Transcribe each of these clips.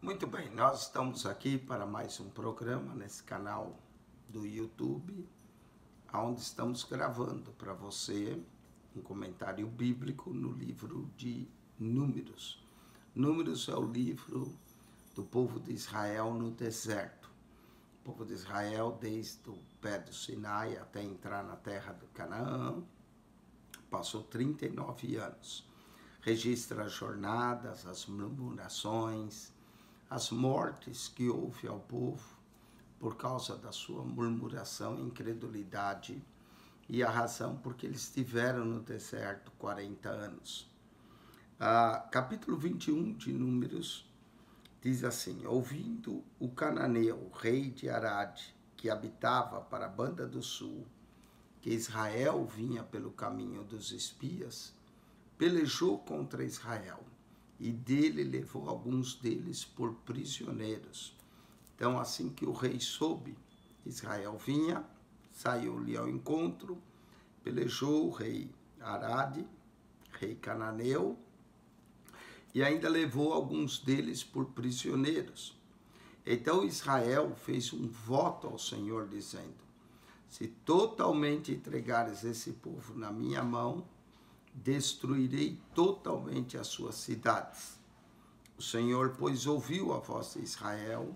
Muito bem, nós estamos aqui para mais um programa nesse canal do YouTube, onde estamos gravando para você um comentário bíblico no livro de Números. Números é o livro do povo de Israel no deserto. O povo de Israel, desde o pé do Sinai até entrar na terra do Canaã, passou 39 anos. Registra as jornadas, as murmurações, as mortes que houve ao povo por causa da sua murmuração e incredulidade e a razão porque eles estiveram no deserto 40 anos. Capítulo 21 de Números diz assim: ouvindo o cananeu, rei de Arad, que habitava para a banda do sul, que Israel vinha pelo caminho dos espias, pelejou contra Israel e dele levou alguns deles por prisioneiros. Então, assim que o rei soube, Israel vinha, saiu-lhe ao encontro, pelejou o rei Arad, rei cananeu, e ainda levou alguns deles por prisioneiros. Então Israel fez um voto ao Senhor, dizendo: se totalmente entregares esse povo na minha mão, destruirei totalmente as suas cidades. O Senhor, pois, ouviu a voz de Israel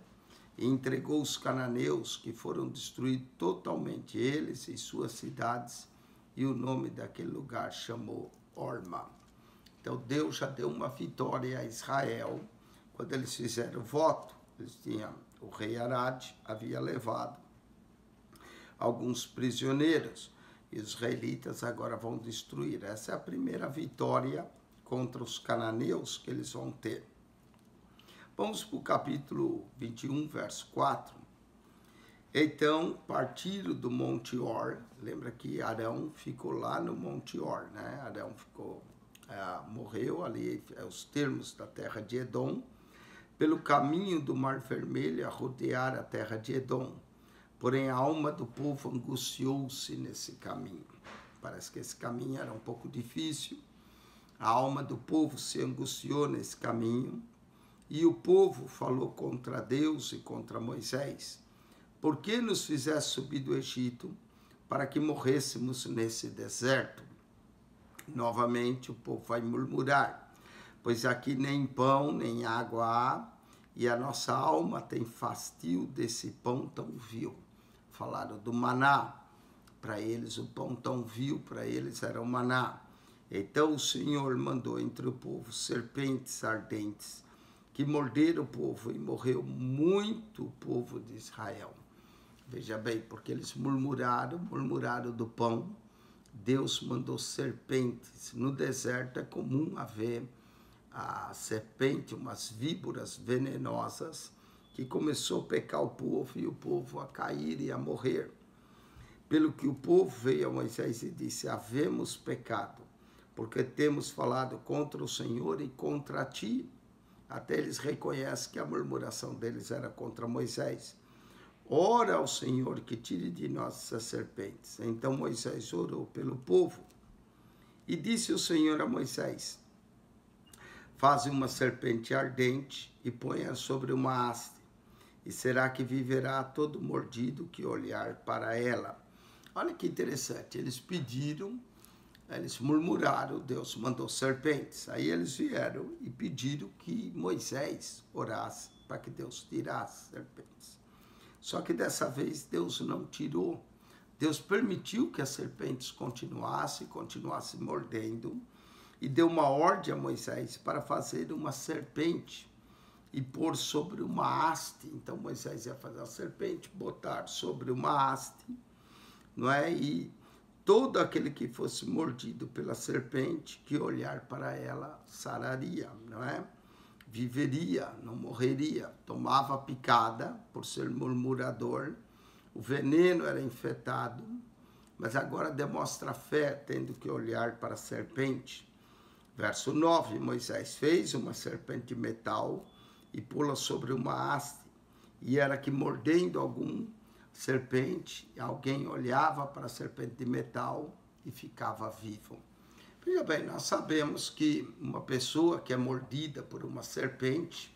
e entregou os cananeus, que foram destruídos totalmente, eles e suas cidades, e o nome daquele lugar chamou Horma. Então Deus já deu uma vitória a Israel quando eles fizeram o voto. Eles tinham, o rei Arad havia levado alguns prisioneiros, e os israelitas agora vão destruir. Essa é a primeira vitória contra os cananeus que eles vão ter. Vamos para o capítulo 21, verso 4. Então partiram do Monte Or. Lembra que Arão ficou lá no Monte Or, né? Arão morreu ali, os termos da terra de Edom, pelo caminho do Mar Vermelho a rodear a terra de Edom. Porém, a alma do povo angustiou-se nesse caminho. Parece que esse caminho era um pouco difícil. A alma do povo se angustiou nesse caminho. E o povo falou contra Deus e contra Moisés: por que nos fizeste subir do Egito para que morrêssemos nesse deserto? Novamente o povo vai murmurar: pois aqui nem pão nem água há, e a nossa alma tem fastio desse pão tão vil. Falaram do maná, para eles o pão tão vil, para eles era o maná. Então o Senhor mandou entre o povo serpentes ardentes, que morderam o povo, e morreu muito o povo de Israel. Veja bem, porque eles murmuraram do pão, Deus mandou serpentes. No deserto é comum haver a serpente, umas víboras venenosas, que começou a pecar o povo e o povo a cair e a morrer. Pelo que o povo veio a Moisés e disse: havemos pecado, porque temos falado contra o Senhor e contra ti. Até eles reconhecem que a murmuração deles era contra Moisés. Ora ao Senhor que tire de nós essas serpentes. Então Moisés orou pelo povo. E disse o Senhor a Moisés: faze uma serpente ardente e ponha sobre uma haste, e será que viverá todo mordido que olhar para ela. Olha que interessante, eles pediram, eles murmuraram, Deus mandou serpentes. Aí eles vieram e pediram que Moisés orasse para que Deus tirasse serpentes. Só que dessa vez Deus não tirou. Deus permitiu que as serpentes continuassem mordendo, e deu uma ordem a Moisés para fazer uma serpente e pôr sobre uma haste. Então Moisés ia fazer a serpente, botar sobre uma haste, não é? E todo aquele que fosse mordido pela serpente, que olhar para ela, sararia, não é? Viveria, não morreria. Tomava picada por ser murmurador, o veneno era infectado, mas agora demonstra fé, tendo que olhar para a serpente. Verso 9, Moisés fez uma serpente de metal e pô-la sobre uma haste, e era que mordendo algum serpente, alguém olhava para a serpente de metal e ficava vivo. Veja bem, nós sabemos que uma pessoa que é mordida por uma serpente,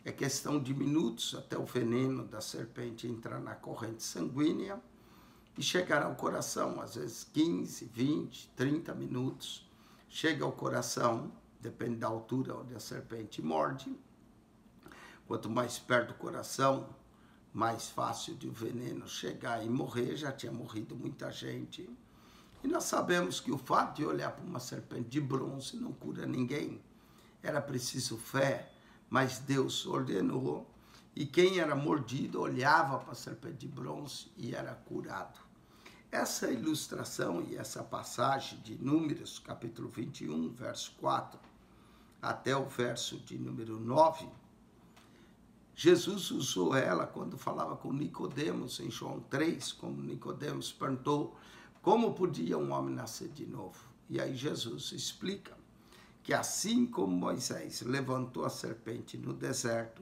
É questão de minutos até o veneno da serpente entrar na corrente sanguínea e chegar ao coração, às vezes 15, 20, 30 minutos. Chega ao coração, depende da altura onde a serpente morde. Quanto mais perto do coração, mais fácil de o veneno chegar e morrer. Já tinha morrido muita gente. E nós sabemos que o fato de olhar para uma serpente de bronze não cura ninguém. Era preciso fé, mas Deus ordenou. E quem era mordido olhava para a serpente de bronze e era curado. Essa ilustração e essa passagem de Números, capítulo 21, verso 4, até o verso de número 9, Jesus usou ela quando falava com Nicodemos em João 3, como Nicodemos perguntou como podia um homem nascer de novo. E aí Jesus explica que assim como Moisés levantou a serpente no deserto,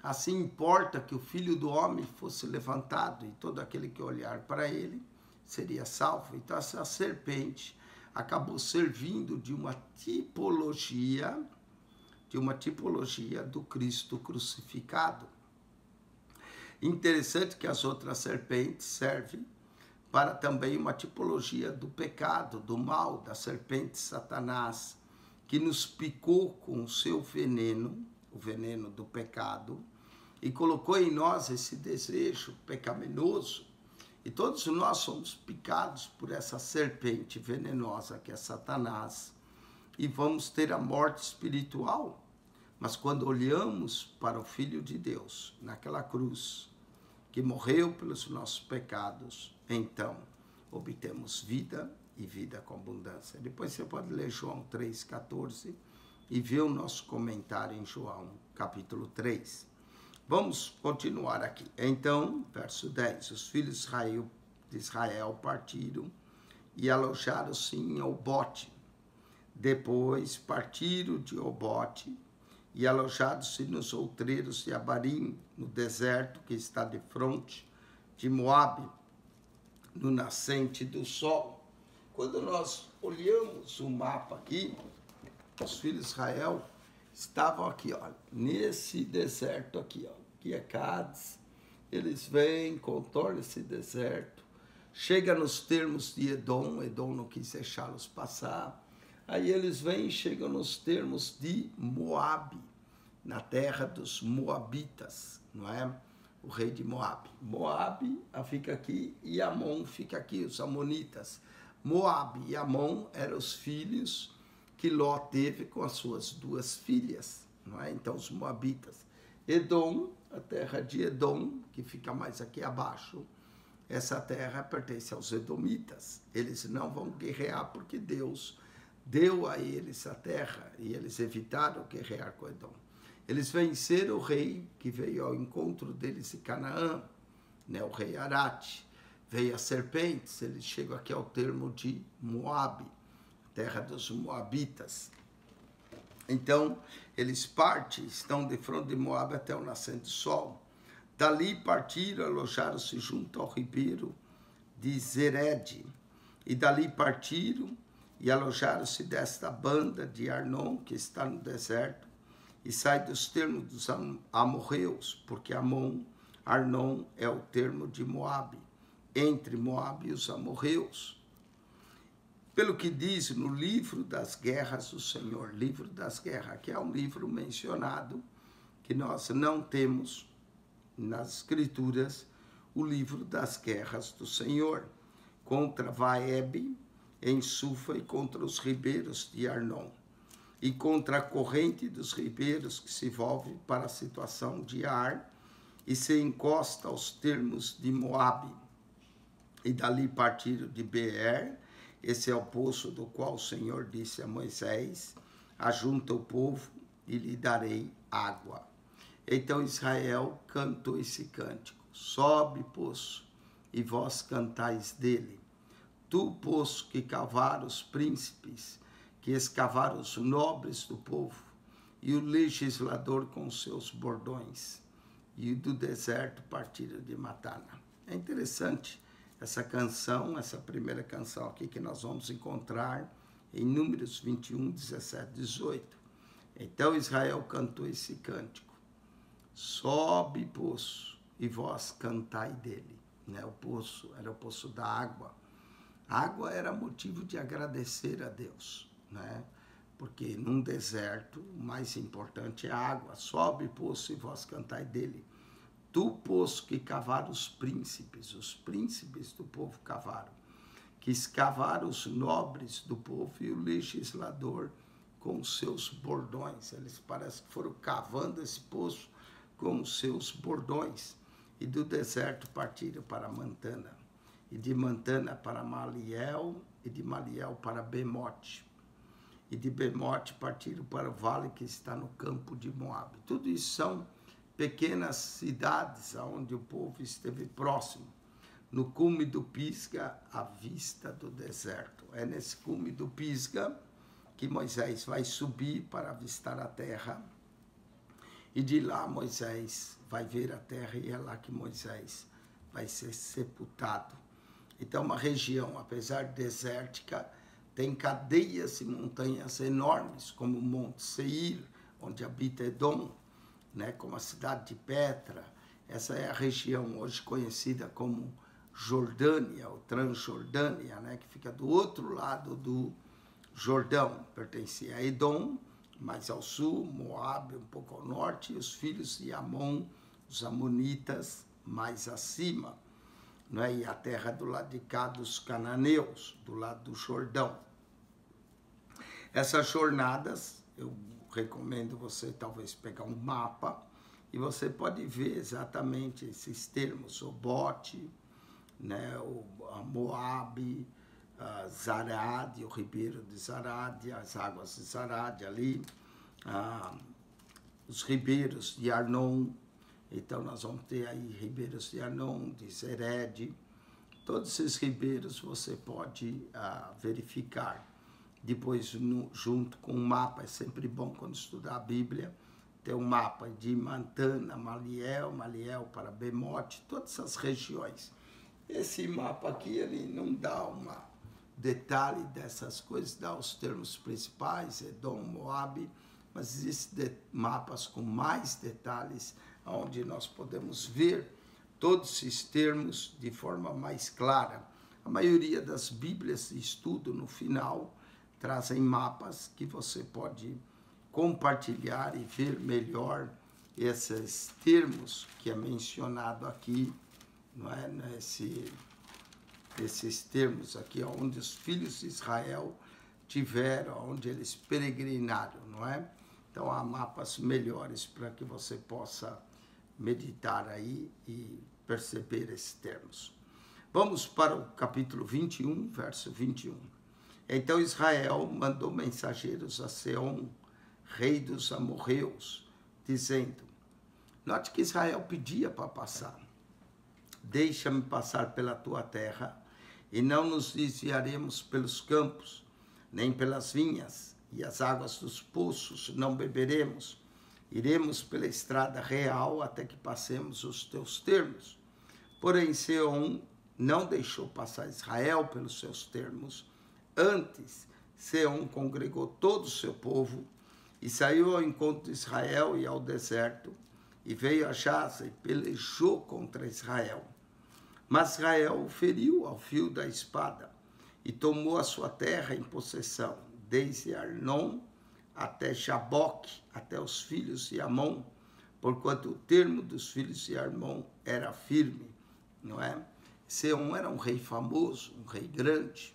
assim importa que o Filho do Homem fosse levantado e todo aquele que olhar para ele seria salvo. Então essa serpente acabou servindo de uma tipologia do Cristo crucificado. Interessante que as outras serpentes servem para também uma tipologia do pecado, do mal, da serpente Satanás, que nos picou com o seu veneno, o veneno do pecado, e colocou em nós esse desejo pecaminoso. E todos nós somos picados por essa serpente venenosa que é Satanás, e vamos ter a morte espiritual. Mas quando olhamos para o Filho de Deus, naquela cruz, que morreu pelos nossos pecados, então obtemos vida e vida com abundância. Depois você pode ler João 3,14 e ver o nosso comentário em João capítulo 3. Vamos continuar aqui. Então, verso 10, os filhos de Israel partiram e alojaram-se em Obote. Depois partiram de Obote e alojados-se nos outreiros de Abarim, no deserto que está de fronte de Moabe, no nascente do sol. Quando nós olhamos o mapa aqui, os filhos de Israel estavam aqui, ó, nesse deserto aqui, ó, que é Cádiz. Eles vêm, contornam esse deserto, chega nos termos de Edom, Edom não quis deixá-los passar. Aí eles vêm e chegam nos termos de Moabe, na terra dos Moabitas, não é? O rei de Moabe. Moabe fica aqui e Amon fica aqui, os amonitas. Moabe e Amon eram os filhos que Ló teve com as suas duas filhas, não é? Então os Moabitas. Edom, a terra de Edom, que fica mais aqui abaixo, essa terra pertence aos edomitas. Eles não vão guerrear porque Deus deu a eles a terra e eles evitaram guerrear com Edom. Eles venceram o rei que veio ao encontro deles em Canaã, né, o rei Arate. Veio as serpentes, eles chegam aqui ao termo de Moabe, terra dos Moabitas. Então, eles partem, estão de frente de Moabe até o nascente do sol. Dali partiram, alojaram-se junto ao ribeiro de Zered. E dali partiram e alojaram-se desta banda de Arnon, que está no deserto, e sai dos termos dos amorreus, porque Arnon é o termo de Moabe, entre Moabe e os amorreus. Pelo que diz no livro das guerras do Senhor, livro das guerras, que é um livro mencionado, que nós não temos nas escrituras, o livro das guerras do Senhor, contra Vaebe, em Sufa, e contra os ribeiros de Arnon, e contra a corrente dos ribeiros que se volve para a situação de Ar, e se encosta aos termos de Moabe. E dali partiram de Beer, esse é o poço do qual o Senhor disse a Moisés: ajunta o povo e lhe darei água. Então Israel cantou esse cântico: sobe, poço, e vós cantais dele. Tu, poço, que cavaram os príncipes, que escavaram os nobres do povo, e o legislador com seus bordões, e do deserto partiram de Matana. É interessante essa canção, essa primeira canção aqui que nós vamos encontrar em Números 21, 17, 18. Então Israel cantou esse cântico: sobe poço, e vós cantai dele. Né? O poço era o poço da água. A água era motivo de agradecer a Deus, né? Porque num deserto o mais importante é a água. Sobe poço, e vós cantai dele. Tu, poço que cavaram os príncipes do povo cavaram, que escavaram os nobres do povo e o legislador com os seus bordões. Eles parece que foram cavando esse poço com os seus bordões. E do deserto partiram para Mantana, e de Mantana para Maliel, e de Maliel para Bemote. E de Bemote partiram para o vale que está no campo de Moabe. Tudo isso são pequenas cidades onde o povo esteve próximo. No cume do Pisga, à vista do deserto. É nesse cume do Pisga que Moisés vai subir para avistar a terra. E de lá Moisés vai ver a terra, e é lá que Moisés vai ser sepultado. Então, uma região, apesar desértica, tem cadeias e montanhas enormes, como o Monte Seir, onde habita Edom, né, como a cidade de Petra. Essa é a região hoje conhecida como Jordânia, ou Transjordânia, né, que fica do outro lado do Jordão. Pertencia a Edom, mais ao sul, Moabe um pouco ao norte, e os filhos de Amon, os amonitas, mais acima, né? E a terra do lado de cá dos cananeus, do lado do Jordão. Essas jornadas, eu recomendo você talvez pegar um mapa, e você pode ver exatamente esses termos, o Bote, né? A Moabe, Zarade, o ribeiro de Zarade, as águas de Zarade ali, os ribeiros de Arnon. Então nós vamos ter aí ribeiros de Arnon, de Zered. Todos esses ribeiros você pode verificar. Depois, junto com um mapa, é sempre bom quando estudar a Bíblia, ter um mapa de Mantana, Maliel para Bemote, todas essas regiões. Esse mapa aqui, ele não dá detalhe dessas coisas, dá os termos principais, Edom, Moabe, mas existem mapas com mais detalhes, onde nós podemos ver todos esses termos de forma mais clara. A maioria das Bíblias de estudo, no final, trazem mapas que você pode compartilhar e ver melhor esses termos que é mencionado aqui, não é? Esses termos aqui, onde os filhos de Israel tiveram, onde eles peregrinaram, não é? Então, há mapas melhores para que você possa meditar aí e perceber esses termos. Vamos para o capítulo 21, verso 21. Então, Israel mandou mensageiros a Seom, rei dos amorreus, dizendo, note que Israel pedia para passar, deixa-me passar pela tua terra, e não nos desviaremos pelos campos, nem pelas vinhas, e as águas dos poços não beberemos. Iremos pela estrada real até que passemos os teus termos. Porém, Seom não deixou passar Israel pelos seus termos. Antes, Seom congregou todo o seu povo e saiu ao encontro de Israel e ao deserto, e veio a Jaza e pelejou contra Israel. Mas Israel o feriu ao fio da espada e tomou a sua terra em possessão, desde Arnon até Jaboque, até os filhos de Amon, porquanto o termo dos filhos de Amon era firme, não é? Seom era um rei famoso, um rei grande.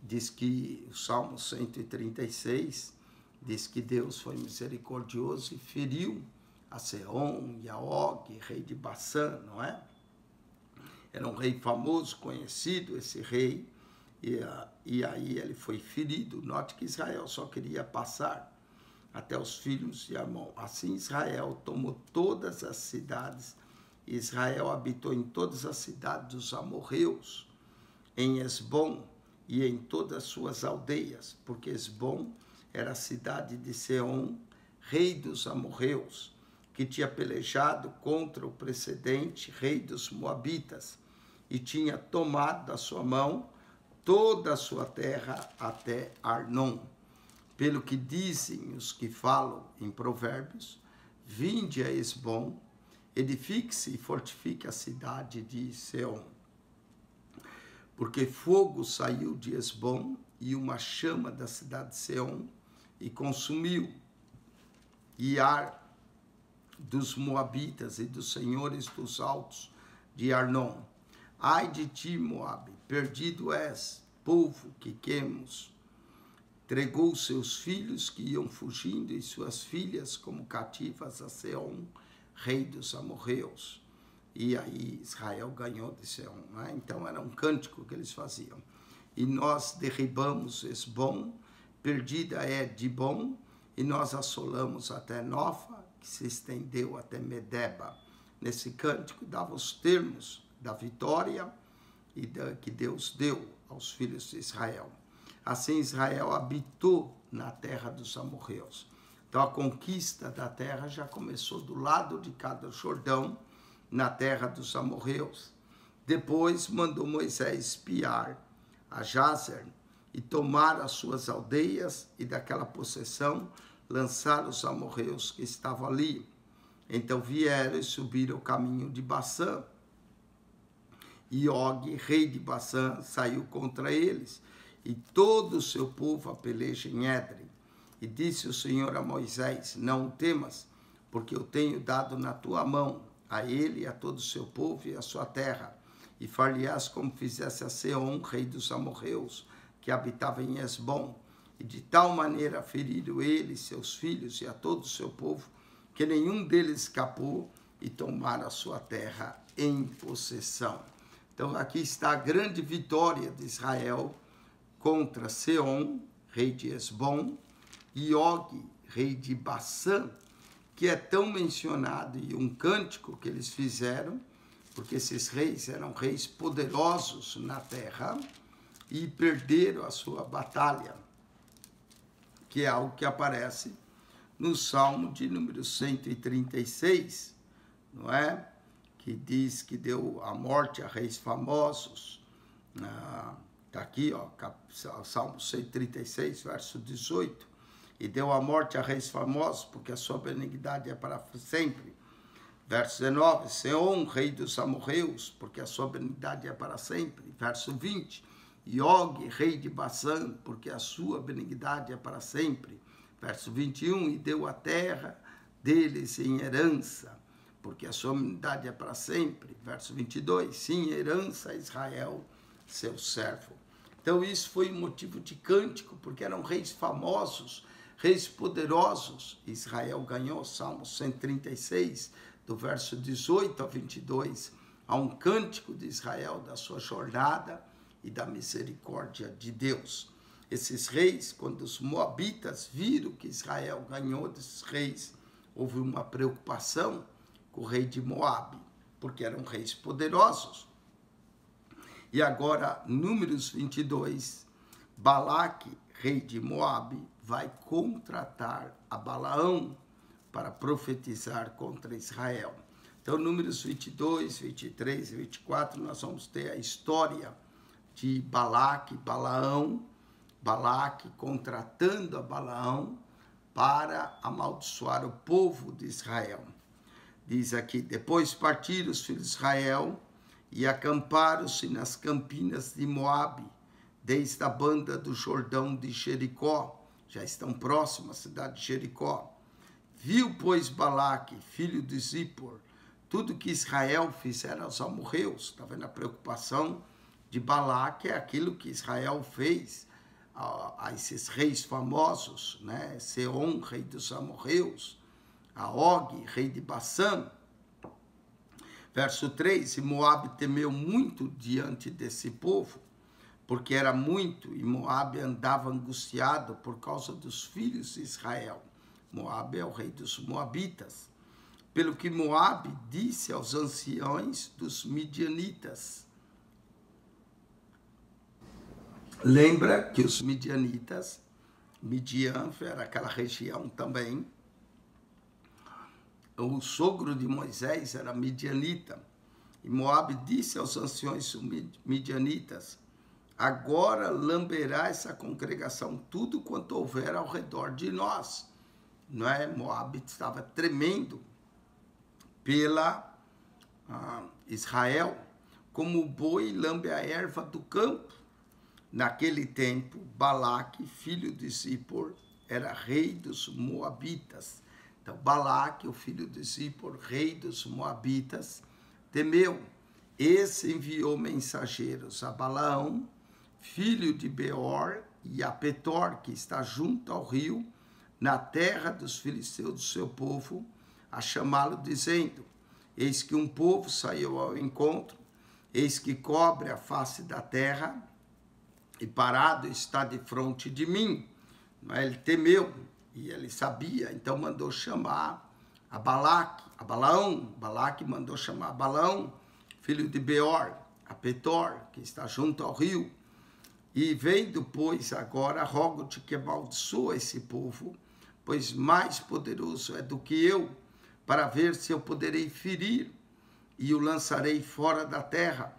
Diz que o Salmo 136 diz que Deus foi misericordioso e feriu a Seom e a Og, rei de Bassã, não é? Era um rei famoso, conhecido, esse rei, e aí ele foi ferido. Note que Israel só queria passar até os filhos de Amon. Assim Israel tomou todas as cidades, e Israel habitou em todas as cidades dos amorreus, em Esbom e em todas as suas aldeias, porque Esbom era a cidade de Seom, rei dos amorreus, que tinha pelejado contra o precedente rei dos moabitas, e tinha tomado da sua mão toda a sua terra até Arnon. Pelo que dizem os que falam em provérbios, vinde a Esbom edifique-se e fortifique a cidade de Seom. Porque fogo saiu de Hesbom e uma chama da cidade de Seom e consumiu Iar dos Moabitas e dos senhores dos altos de Arnon. Ai de ti, Moabe, perdido és, povo que quemos. Entregou seus filhos que iam fugindo e suas filhas como cativas a Seom, rei dos amorreus. E aí Israel ganhou de Seom. Né? Então era um cântico que eles faziam. E nós derribamos Hesbom, perdida é Dibom, e nós assolamos até Nofa, que se estendeu até Medeba. Nesse cântico dava os termos da vitória que Deus deu aos filhos de Israel. Assim Israel habitou na terra dos amorreus. Então a conquista da terra já começou do lado de cada Jordão, na terra dos amorreus. Depois mandou Moisés espiar a Jazer e tomar as suas aldeias e daquela possessão lançar os amorreus que estavam ali. Então vieram e subiram o caminho de Bassã. E Og, rei de Bassã, saiu contra eles, e todo o seu povo a peleja em Edrei. E disse o Senhor a Moisés, não o temas, porque eu tenho dado na tua mão a ele, a todo o seu povo e a sua terra. E far-lhe-ás como fizesse a Seom, rei dos amorreus, que habitava em Hesbom. E de tal maneira feriram ele, seus filhos e a todo o seu povo, que nenhum deles escapou e tomaram a sua terra em possessão. Então aqui está a grande vitória de Israel contra Seom, rei de Hesbom, e Og, rei de Bassã, que é tão mencionado, e um cântico que eles fizeram, porque esses reis eram reis poderosos na terra e perderam a sua batalha, que é algo que aparece no Salmo de número 136, não é? Que diz que deu a morte a reis famosos. Está aqui, ó, Salmo 136, verso 18. E deu a morte a reis famosos, porque a sua benignidade é para sempre. Verso 19, Seom, rei dos amorreus, porque a sua benignidade é para sempre. Verso 20, e Og, rei de Bassã, porque a sua benignidade é para sempre. Verso 21, e deu a terra deles em herança, porque a sua benignidade é para sempre. Verso 22, sim, herança a Israel, seu servo. Então isso foi um motivo de cântico, porque eram reis famosos, reis poderosos. Israel ganhou, Salmo 136, do verso 18 a 22, há um cântico de Israel da sua jornada e da misericórdia de Deus. Esses reis, quando os moabitas viram que Israel ganhou desses reis, houve uma preocupação com o rei de Moabe, porque eram reis poderosos. E agora, Números 22, Balaque, rei de Moabe, vai contratar a Balaão para profetizar contra Israel. Então, Números 22, 23 e 24, nós vamos ter a história de Balaque, Balaque contratando a Balaão para amaldiçoar o povo de Israel. Diz aqui, depois partiram os filhos de Israel e acamparam-se nas campinas de Moabe, desde a banda do Jordão de Jericó, já estão próximos à cidade de Jericó. Viu, pois, Balaque, filho de Zippor, tudo que Israel fizera aos amorreus. Está vendo a preocupação de Balaque? É aquilo que Israel fez a esses reis famosos, né? Seom, rei dos amorreus, a Og, rei de Bassã. Verso 3, e Moabe temeu muito diante desse povo, porque era muito, e Moabe andava angustiado por causa dos filhos de Israel. Moabe é o rei dos moabitas. Pelo que Moabe disse aos anciões dos midianitas. Lembra que os midianitas, Midian era aquela região também, o sogro de Moisés era midianita. E Moabe disse aos anciões midianitas, agora lamberá essa congregação tudo quanto houver ao redor de nós. Não é? Moabe estava tremendo pela Israel, como o boi lambe a erva do campo. Naquele tempo, Balaque, filho de Zippor, era rei dos Moabitas. Então, Balaque, o filho de Zippor, rei dos Moabitas, temeu. Esse enviou mensageiros a Balaão, filho de Beor, e a Petor, que está junto ao rio, na terra dos filisteus do seu povo, a chamá-lo, dizendo: eis que um povo saiu ao encontro, eis que cobre a face da terra, e parado está defronte de mim. Ele temeu, e ele sabia, então mandou chamar a Balaão. Balaque mandou chamar Balaão, filho de Beor, a Petor, que está junto ao rio. E vendo, pois, agora, rogo-te que amaldiçoa esse povo, pois mais poderoso é do que eu, para ver se eu poderei ferir, e o lançarei fora da terra,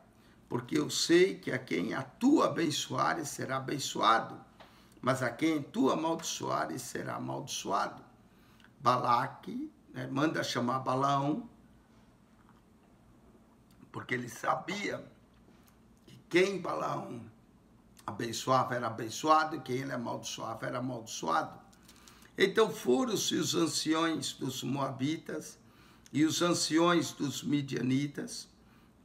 porque eu sei que a quem a tu abençoares será abençoado, mas a quem tu amaldiçoares será amaldiçoado. Balaque manda chamar Balaão, porque ele sabia que quem Balaão abençoava era abençoado, e quem ele amaldiçoava era amaldiçoado. Então foram-se os anciões dos Moabitas e os anciões dos Midianitas,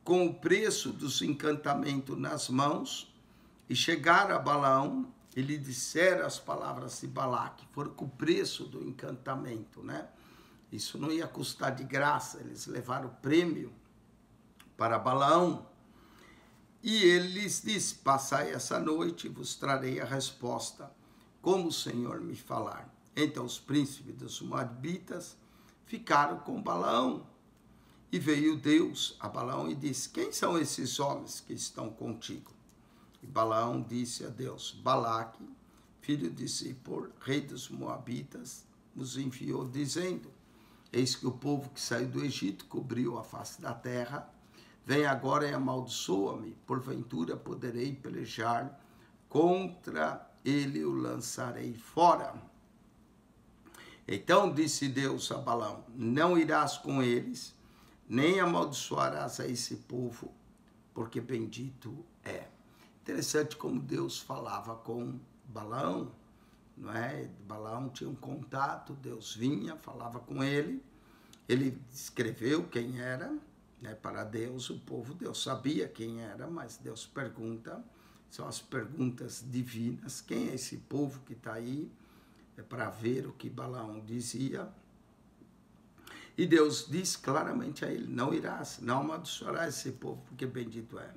com o preço dos encantamentos nas mãos, e chegaram a Balaão e lhe disseram as palavras de Balaque. Foram com o preço do encantamento, né? Isso não ia custar de graça, eles levaram o prêmio para Balaão. E ele lhes disse: passai essa noite e vos trarei a resposta, como o Senhor me falar. Então os príncipes dos Moabitas ficaram com Balaão. E veio Deus a Balaão e disse: quem são esses homens que estão contigo? E Balaão disse a Deus: Balaque, filho de Zippor, rei dos Moabitas, nos enviou, dizendo: eis que o povo que saiu do Egito cobriu a face da terra. Vem agora e amaldiçoa-me, porventura poderei pelejar contra ele, o lançarei fora. Então disse Deus a Balaão: não irás com eles, nem amaldiçoarás a esse povo, porque bendito é. Interessante como Deus falava com Balaão, não é? Balaão tinha um contato, Deus vinha, falava com ele descreveu quem era, né, para Deus, o povo. Deus sabia quem era, mas Deus pergunta, são as perguntas divinas: quem é esse povo que está aí? É para ver o que Balaão dizia. E Deus diz claramente a ele: não irás, não amaldiçoarás esse povo, porque bendito é.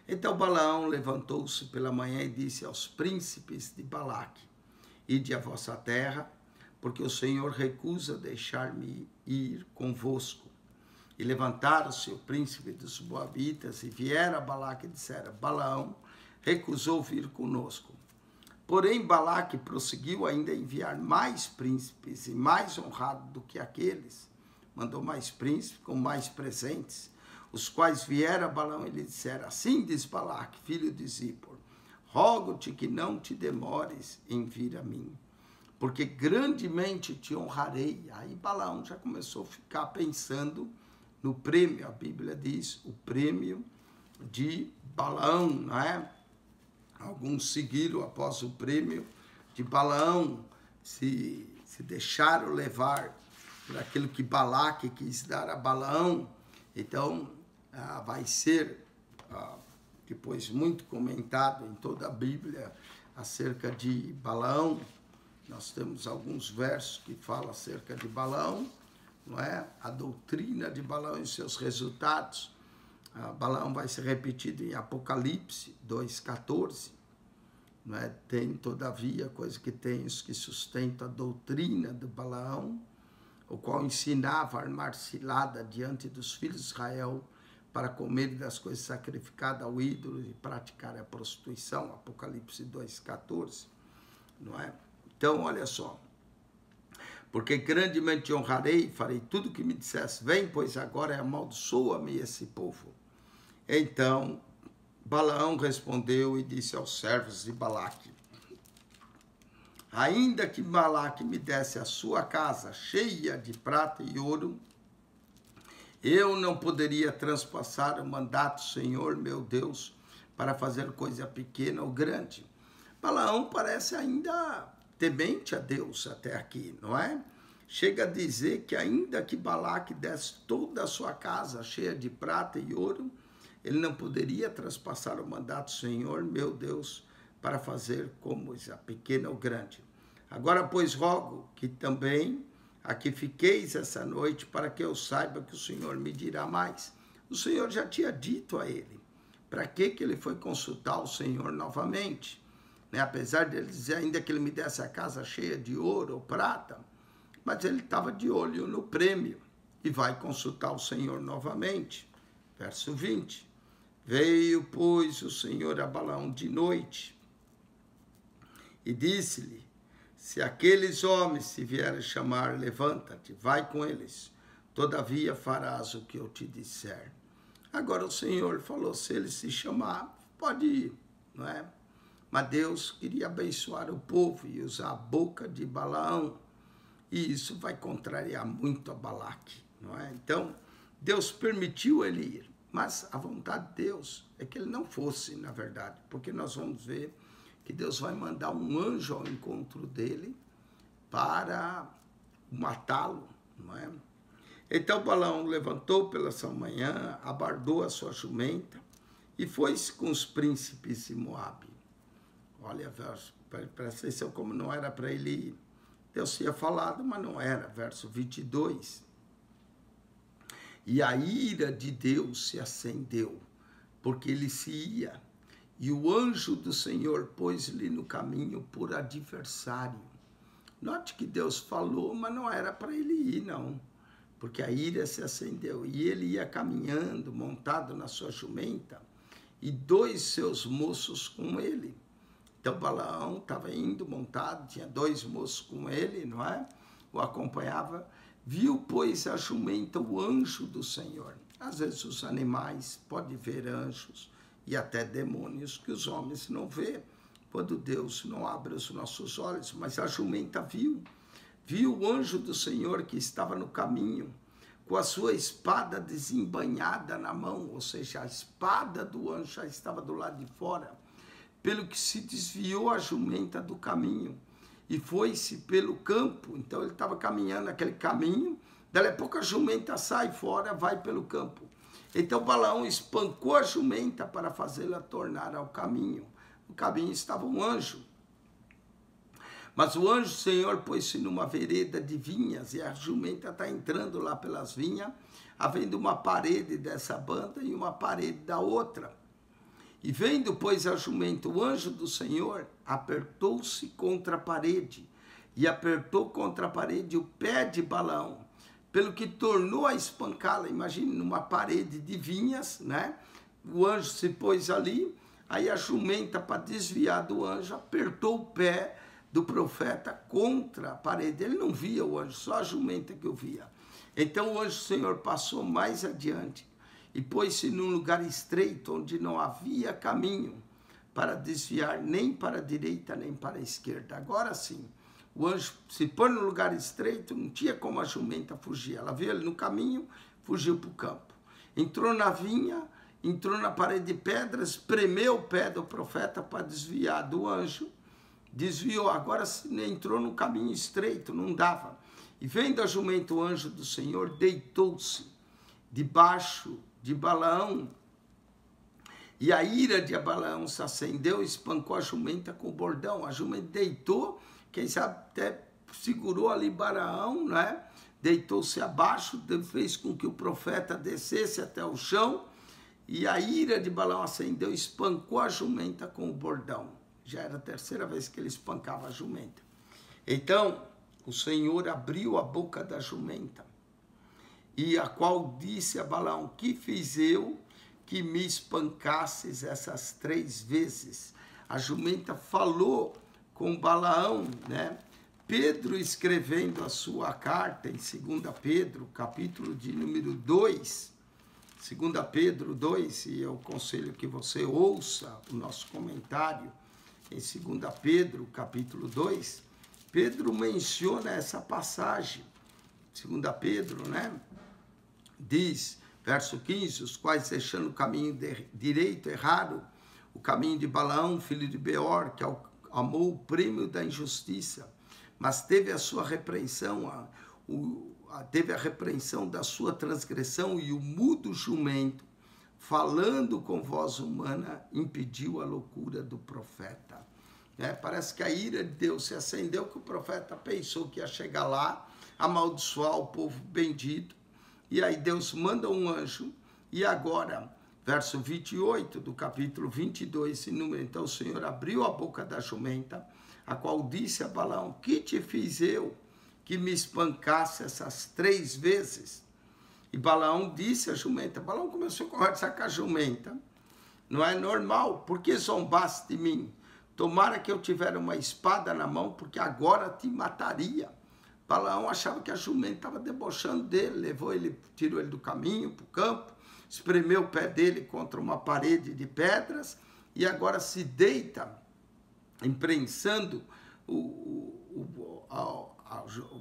Então Balaão levantou-se pela manhã e disse aos príncipes de Balaque: ide à vossa terra, porque o Senhor recusa deixar-me ir convosco. E levantaram-se o príncipe dos Moabitas e vieram a Balaque e disseram: Balaão recusou vir conosco. Porém Balaque prosseguiu ainda a enviar mais príncipes, e mais honrado do que aqueles. Mandou mais príncipes com mais presentes, os quais vieram a Balaão e lhe disseram: assim diz Balaque, filho de Zippor, rogo-te que não te demores em vir a mim, porque grandemente te honrarei. Aí Balaão já começou a ficar pensando no prêmio. A Bíblia diz o prêmio de Balaão, não é? Alguns seguiram após o prêmio de Balaão, se deixaram levar por aquilo que Balaque quis dar a Balaão. Então vai ser depois muito comentado em toda a Bíblia acerca de Balaão. Nós temos alguns versos que falam acerca de Balaão, não é? A doutrina de Balaão e seus resultados. Balaão vai ser repetido em Apocalipse 2,14. Não é? Tem, todavia, coisa que tem os que sustentam a doutrina de Balaão, o qual ensinava a armar cilada diante dos filhos de Israel para comer das coisas sacrificadas ao ídolo e praticar a prostituição. Apocalipse 2,14. Não é? Então, olha só. Porque grandemente te honrarei, farei tudo o que me dissesse. Vem, pois agora e amaldiçoa-me esse povo. Então Balaão respondeu e disse aos servos de Balaque: ainda que Balaque me desse a sua casa cheia de prata e ouro, Eu não poderia transpassar o mandato, Senhor, meu Deus, para fazer coisa pequena ou grande. Balaão parece ainda temente a Deus até aqui, não é? Chega a dizer que ainda que Balaque desse toda a sua casa cheia de prata e ouro, ele não poderia transpassar o mandato, Senhor, meu Deus, para fazer coisa pequena ou grande. Agora, pois, rogo que também aqui fiqueis essa noite, para que eu saiba que o Senhor me dirá mais. O Senhor já tinha dito a ele. Para que ele foi consultar o Senhor novamente? Né? Apesar de ele dizer ainda que ele me desse a casa cheia de ouro ou prata, mas ele estava de olho no prêmio e vai consultar o Senhor novamente. Verso 20. Veio, pois, o Senhor a Balaão de noite e disse-lhe: se aqueles homens te vierem chamar, levanta-te, vai com eles. Todavia farás o que eu te disser. Agora o Senhor falou, se ele se chamar, pode ir, não é? Mas Deus queria abençoar o povo e usar a boca de Balaão. E isso vai contrariar muito a Balaque, não é? Então, Deus permitiu ele ir. Mas a vontade de Deus é que ele não fosse, na verdade. Porque nós vamos ver que Deus vai mandar um anjo ao encontro dele para matá-lo, não é? Então Balaão levantou pela sua manhã, abardou a sua jumenta e foi-se com os príncipes de Moabe. Olha, presta atenção como não era para ele ir. Deus tinha falado, mas não era. Verso 22. E a ira de Deus se acendeu, porque ele se ia. E o anjo do Senhor pôs-lhe no caminho por adversário. Note que Deus falou, mas não era para ele ir, não. Porque a ira se acendeu. E ele ia caminhando, montado na sua jumenta, e 2 seus moços com ele. Então Balaão estava indo montado, tinha 2 moços com ele, não é? O acompanhava. Viu, pois, a jumenta o anjo do Senhor. Às vezes os animais podem ver anjos e até demônios que os homens não vê, quando Deus não abre os nossos olhos. Mas a jumenta viu o anjo do Senhor que estava no caminho, com a sua espada desembainhada na mão, ou seja, a espada do anjo já estava do lado de fora, pelo que se desviou a jumenta do caminho e foi-se pelo campo. Então ele estava caminhando naquele caminho, daí a pouco a jumenta sai fora, vai pelo campo. Então Balaão espancou a jumenta para fazê-la tornar ao caminho. No caminho estava um anjo. Mas o anjo do Senhor pôs-se numa vereda de vinhas, e a jumenta está entrando lá pelas vinhas, havendo uma parede dessa banda e uma parede da outra. E vendo, pois, a jumenta, o anjo do Senhor apertou-se contra a parede, e apertou contra a parede o pé de Balaão, pelo que tornou a espancá-la. Imagine, numa parede de vinhas, né? O anjo se pôs ali, aí a jumenta, para desviar do anjo, apertou o pé do profeta contra a parede. Ele não via o anjo, só a jumenta que o via. Então o anjo do Senhor passou mais adiante e pôs-se num lugar estreito, onde não havia caminho para desviar nem para a direita nem para a esquerda. Agora sim, o anjo se pôs no lugar estreito, não tinha como a jumenta fugir. Ela viu ele no caminho, fugiu para o campo. Entrou na vinha, entrou na parede de pedras, espremeu o pé do profeta para desviar do anjo. Desviou, agora entrou no caminho estreito, não dava. E vendo a jumenta, o anjo do Senhor deitou-se debaixo de Balaão. E a ira de Balaão se acendeu e espancou a jumenta com o bordão. A jumenta deitou, quem sabe até segurou ali Balaão, né? Deitou-se abaixo, fez com que o profeta descesse até o chão. E a ira de Balaão acendeu e espancou a jumenta com o bordão. Já era a 3ª vez que ele espancava a jumenta. Então, o Senhor abriu a boca da jumenta, e a qual disse a Balaão: que fiz eu que me espancasses essas 3 vezes? A jumenta falou com Balaão, né? Pedro, escrevendo a sua carta em 2 Pedro, capítulo de número 2, 2 Pedro 2, e eu aconselho que você ouça o nosso comentário em 2 Pedro, capítulo 2, Pedro menciona essa passagem, 2 Pedro, né? diz, verso 15, os quais deixando o caminho direito, erraram, o caminho de Balaão, filho de Beor, que amou o prêmio da injustiça, mas teve a sua repreensão, teve a repreensão da sua transgressão, e o mudo jumento, falando com voz humana, impediu a loucura do profeta. Parece que a ira de Deus se acendeu, que o profeta pensou que ia chegar lá, amaldiçoar o povo bendito, e aí Deus manda um anjo, e agora, verso 28 do capítulo 22, então o Senhor abriu a boca da jumenta, a qual disse a Balaão, que te fiz eu, que me espancasse essas 3 vezes? E Balaão disse à jumenta, Balaão começou a conversar com a jumenta, não é normal, por que zombaste de mim? Tomara que eu tivesse uma espada na mão, porque agora te mataria. Balaão achava que a jumenta estava debochando dele, levou ele, tirou ele do caminho para o campo, espremeu o pé dele contra uma parede de pedras, e agora se deita, imprensando,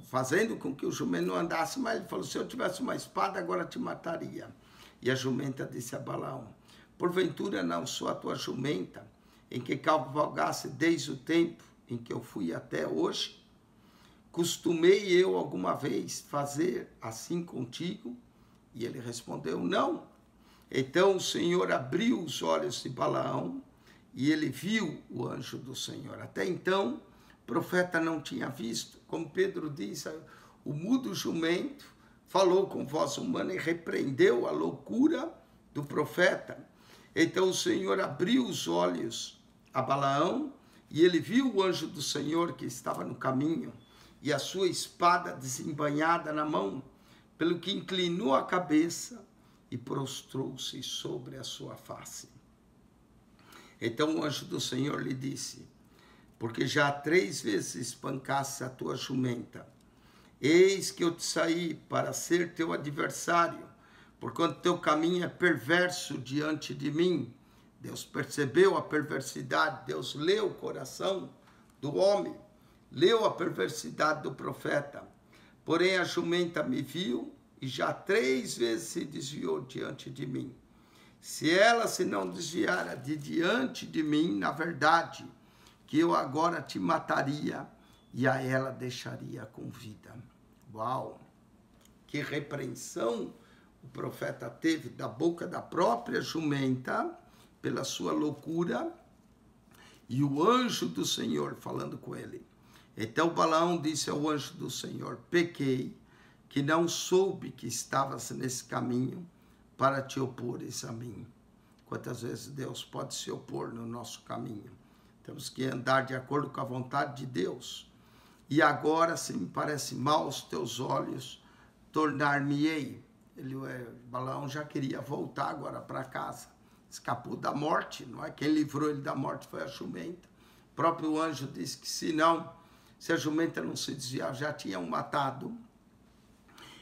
fazendo com que o jumento não andasse, mas ele falou, se eu tivesse uma espada, agora te mataria. E a jumenta disse a Balaão, porventura não sou a tua jumenta, em que cavalgasse desde o tempo em que eu fui até hoje? Costumei eu alguma vez fazer assim contigo? E ele respondeu, não. Então o Senhor abriu os olhos de Balaão e ele viu o anjo do Senhor. Até então, o profeta não tinha visto. Como Pedro diz, o mudo jumento falou com voz humana e repreendeu a loucura do profeta. Então o Senhor abriu os olhos a Balaão e ele viu o anjo do Senhor que estava no caminho e a sua espada desembainhada na mão, pelo que inclinou a cabeça e prostrou-se sobre a sua face. Então o anjo do Senhor lhe disse, porque já 3 vezes espancaste a tua jumenta, eis que eu te saí para ser teu adversário, porquanto teu caminho é perverso diante de mim. Deus percebeu a perversidade, Deus leu o coração do homem, leu a perversidade do profeta. Porém a jumenta me viu e já 3 vezes se desviou diante de mim. Se ela se não desviara de diante de mim, na verdade, que eu agora te mataria e a ela deixaria com vida. Uau! Que repreensão o profeta teve da boca da própria jumenta pela sua loucura e o anjo do Senhor falando com ele. Então Balaão disse ao anjo do Senhor, pequei, que não soube que estavas nesse caminho para te opores a mim. Quantas vezes Deus pode se opor no nosso caminho? Temos que andar de acordo com a vontade de Deus. E agora, se me parece mal aos teus olhos, tornar-me-ei. Balaão já queria voltar agora para casa. Escapou da morte, não é? Quem livrou ele da morte foi a jumenta. O próprio anjo disse que se a jumenta não se desviar, já tinham matado.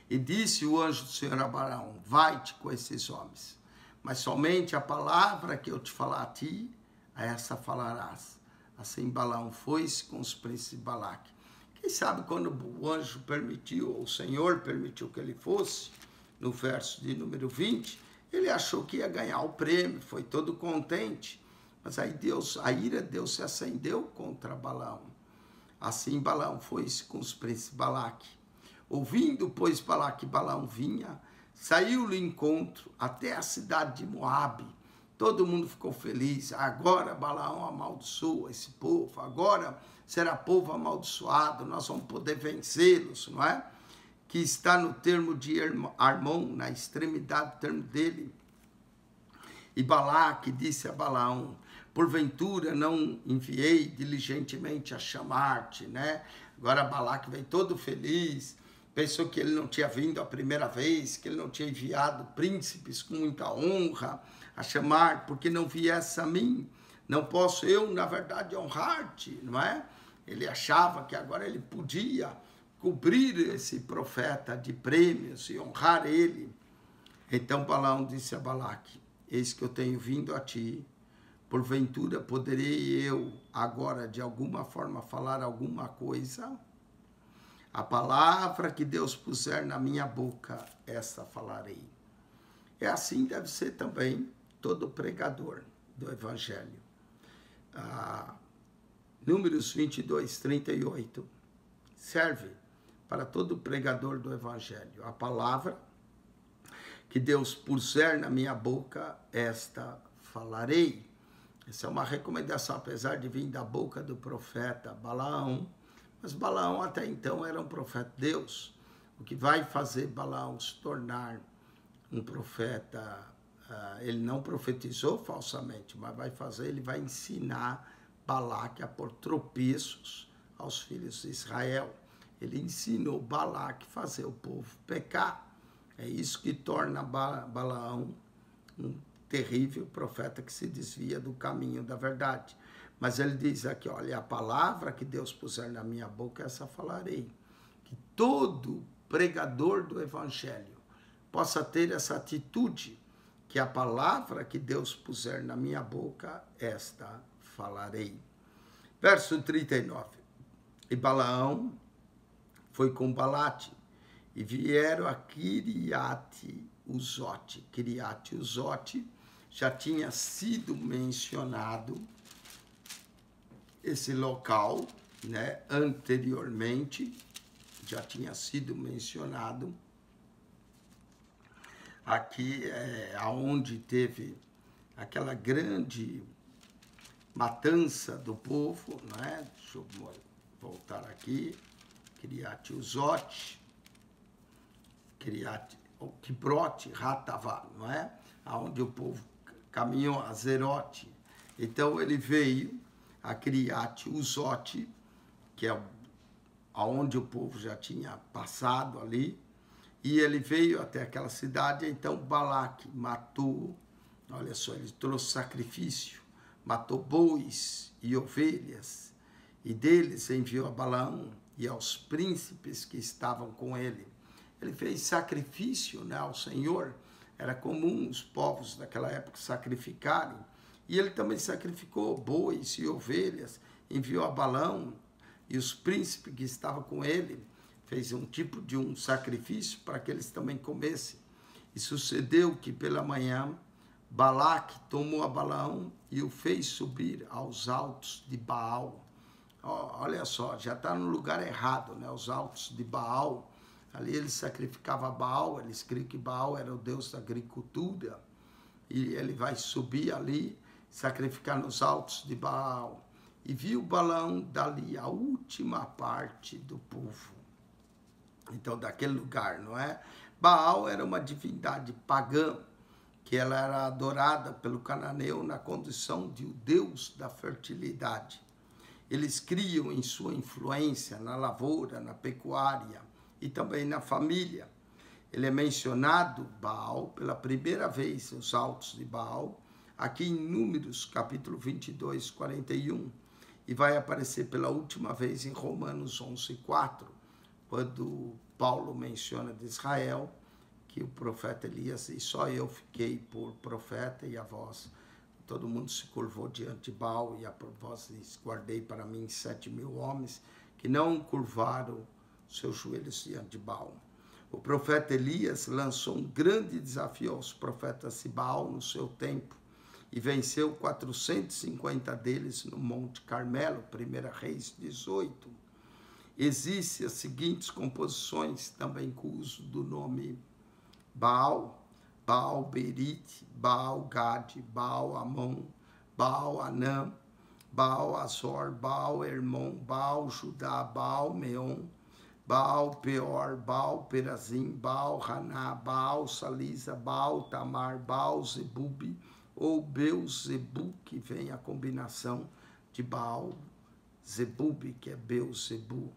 E disse o anjo do Senhor a Balaão, vai-te com esses homens, mas somente a palavra que eu te falar a ti, a essa falarás. Assim Balaão foi-se com os príncipes de Balaque. Quem sabe quando o anjo permitiu, o Senhor permitiu que ele fosse, no verso de número 20, ele achou que ia ganhar o prêmio, foi todo contente. Mas aí a ira de Deus se acendeu contra Balaão. Assim Balaão foi-se com os príncipes de Balaque. Ouvindo, pois, Balaque, Balaão vinha, saiu-lhe encontro até a cidade de Moabe. Todo mundo ficou feliz. Agora Balaão amaldiçoa esse povo. Agora será povo amaldiçoado. Nós vamos poder vencê-los, não é? Que está no termo de Armon, na extremidade do termo dele. E Balaque disse a Balaão, porventura não enviei diligentemente a chamar-te, né? Agora Balaque veio todo feliz, pensou que ele não tinha vindo a primeira vez, que ele não tinha enviado príncipes com muita honra a chamar, porque não viesse a mim. Não posso eu, na verdade, honrar-te, não é? Ele achava que agora ele podia cobrir esse profeta de prêmios e honrar ele. Então Balaão disse a Balaque, eis que eu tenho vindo a ti, porventura poderei eu agora de alguma forma falar alguma coisa? A palavra que Deus puser na minha boca, essa falarei. É assim deve ser também todo pregador do Evangelho. Números 22, 38, serve para todo pregador do Evangelho. A palavra que Deus puser na minha boca, esta falarei. Essa é uma recomendação, apesar de vir da boca do profeta Balaão, mas Balaão até então era um profeta de Deus. O que vai fazer Balaão se tornar um profeta, ele não profetizou falsamente, mas ele vai ensinar Balaque a pôr tropeços aos filhos de Israel. Ele ensinou Balaque a fazer o povo pecar. É isso que torna Balaão um terrível profeta que se desvia do caminho da verdade. Mas ele diz aqui, olha, a palavra que Deus puser na minha boca, essa falarei. Que todo pregador do Evangelho possa ter essa atitude, que a palavra que Deus puser na minha boca, esta falarei. Verso 39. E Balaão foi com Balaque, e vieram a Kiriat-Uzote. Kiriat-Uzote já tinha sido mencionado, esse local, né, anteriormente, já tinha sido mencionado. Aqui é onde teve aquela grande matança do povo, né? Deixa eu voltar aqui. Kiriat-Uzote, Kibrote Hatavá, não é? Onde o povo caminhou a Zerote. Então ele veio a Kiriat-Uzote, que é aonde o povo já tinha passado ali, e ele veio até aquela cidade. Então Balaque matou, olha só, ele trouxe sacrifício, matou bois e ovelhas, e deles enviou a Balaão e aos príncipes que estavam com ele. Ele fez sacrifício, né, ao Senhor. Era comum os povos daquela época sacrificarem, e ele também sacrificou bois e ovelhas, enviou a Balaão e os príncipes que estavam com ele, fez um tipo de um sacrifício para que eles também comessem. E sucedeu que pela manhã Balaque tomou a Balaão e o fez subir aos altos de Baal. Olha só, já está no lugar errado, né? Os altos de Baal. Ali ele sacrificava Baal, eles criam que Baal era o deus da agricultura, e ele vai subir ali, sacrificar nos altos de Baal. E viu Balaão dali a última parte do povo. Então, daquele lugar, não é? Baal era uma divindade pagã, que ela era adorada pelo cananeu na condição de o deus da fertilidade. Eles criam em sua influência na lavoura, na pecuária e também na família. Ele é mencionado, Baal, pela primeira vez, os altos de Baal, aqui em Números, capítulo 22, 41. E vai aparecer pela última vez em Romanos 11, 4, quando Paulo menciona de Israel, que o profeta Elias, e só eu fiquei por profeta, e a vós, todo mundo se curvou diante de Baal, e a voz diz, guardei para mim 7.000 homens, que não curvaram seus joelhos diante de Baal. O profeta Elias lançou um grande desafio aos profetas de Baal no seu tempo, e venceu 450 deles no Monte Carmelo, 1 Reis 18. Existem as seguintes composições, também com o uso do nome Baal, Baal Berit, Baal Gad, Baal Amon, Baal Anã, Baal Azor, Baal Hermon, Baal Judá, Baal Meon, Baal Peor, Baal Perazim, Baal Haná, Baal Salisa, Baal Tamar, Baal Zebub, ou Beuzebu, que vem a combinação de Baal Zebub, que é Beuzebu.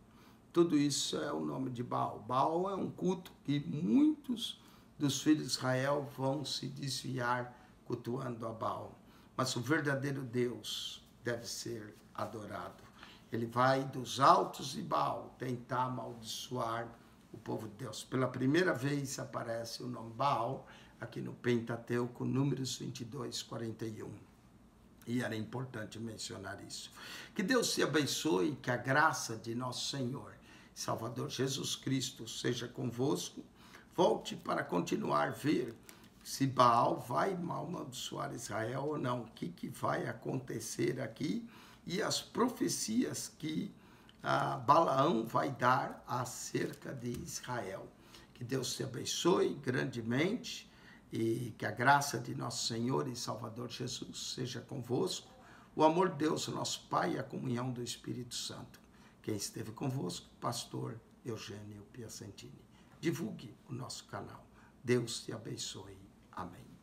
Tudo isso é o nome de Baal. Baal é um culto que muitos dos filhos de Israel vão se desviar cultuando a Baal. Mas o verdadeiro Deus deve ser adorado. Ele vai dos altos de Baal tentar amaldiçoar o povo de Deus. Pela primeira vez aparece o nome Baal aqui no Pentateuco, Números 22, 41. E era importante mencionar isso. Que Deus te abençoe, que a graça de nosso Senhor Salvador Jesus Cristo seja convosco. Volte para continuar a ver se Baal vai amaldiçoar Israel ou não, o que vai acontecer aqui e as profecias que Balaão vai dar acerca de Israel. Que Deus te abençoe grandemente e que a graça de nosso Senhor e Salvador Jesus seja convosco. O amor de Deus, nosso Pai, e a comunhão do Espírito Santo. Quem esteve convosco, pastor Eugênio Piacentini. Divulgue o nosso canal. Deus te abençoe. Amém.